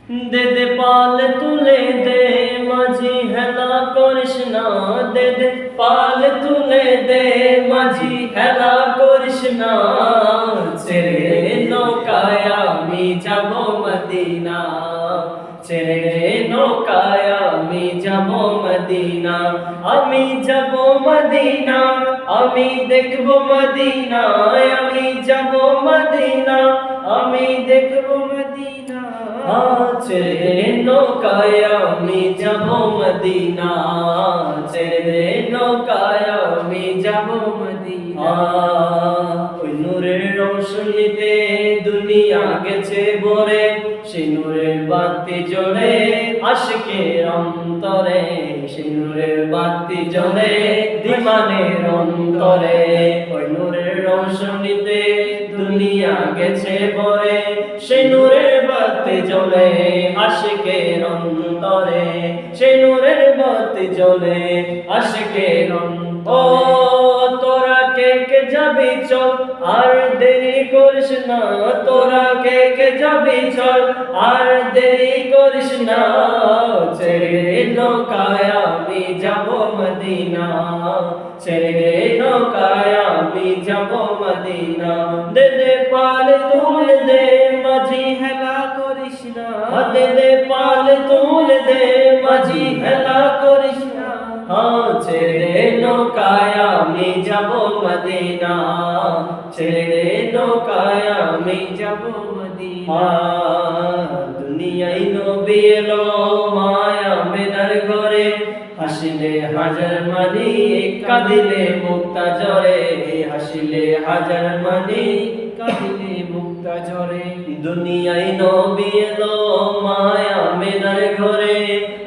দে দে পাল তুলে দে মাঝি হেলা করিস না, দে দে পাল তুলে দে মাঝি হেলা করিস না, ছেড়ে নৌকায় আমি যাব মদিনা, ছেড়ে নৌকায় আমি যাব মদিনা, আমি যাব মদিনা, আমি দেখব মদিনা, আমি যাব মদিনা, আমি দেখব মদিনা, ছেড়ে নৌকায় আমি যাব মদিনা, ছেড়ে নৌকায় আমি যাব মদিনা। ওই নূরের রোশনীতে দুনিয়া গেছে ভরে, সেই নূরের বাতি জ্বলে আশিকের অন্তরে, সেই নূরের বাতি জ্বলে দিমানের অন্তরে। ওই নূরের রোশনীতে দুনিয়া গেছে ভরে, সেই নূরের বাতি জ্বলে আশিকের অন্তরে, সেই নূরের বাতি জ্বলে আশিকের অন্তরে। তোরা কে কে যাবি চল আর দেরি করিস না, তোরা কে কে যাবি চল আর দেরি করিস না, ছেড়ে নৌকায় আমি যাব মদিনা, ছেড়ে নৌকায় আমি যাব মদিনা। দে দে পাল তুলে দে মাঝি হেলা করিস না, দে দে পাল তুলে দে মাঝি হেলা করিস না, ছেড়ে নৌকায় আমি যাব মদিনা, ছেড়ে নৌকায় আমি যাব মদিনা। দুনিয়ায় নবী এলো মায়া মেনার ঘরে, হাসিলে হাজার মানি কাঁদিলে মুক্তা ঝরে, হাসিলে হাজার মানি কাঁদিলে মুক্তা ঝরে। দুনিয়ায় নবী এলো মায়া মেনার ঘরে,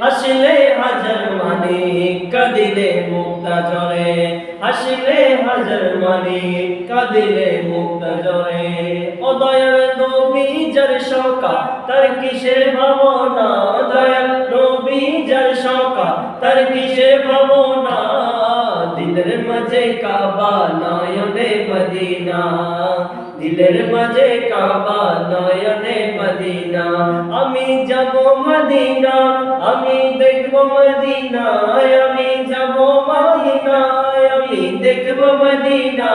হাসিলে হাজার মানি কাঁদিলে মুক্তা ঝরে, হাসিলে হাজার মানি কাঁদিলে মুক্তা ঝরে। ও দয়াল নবী যার শোকা তার কিসের ভাবনা, দয়াল নবী যার শোকা তার কিসের ভাবনা, দিলের মাঝে কাবা নয়নে মদিনা, দিলের মাঝে কাবা নয়নে মদিনা। আমি যাব মদিনা, আমি দেখব মদিনা, আমি যাব মদিনা, আমি দেখব মদিনা,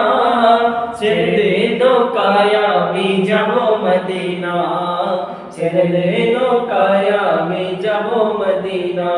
ছেড়ে নৌকায় আমি যাব মদিনা, ছেড়ে নৌকায় আমি যাব মদিনা।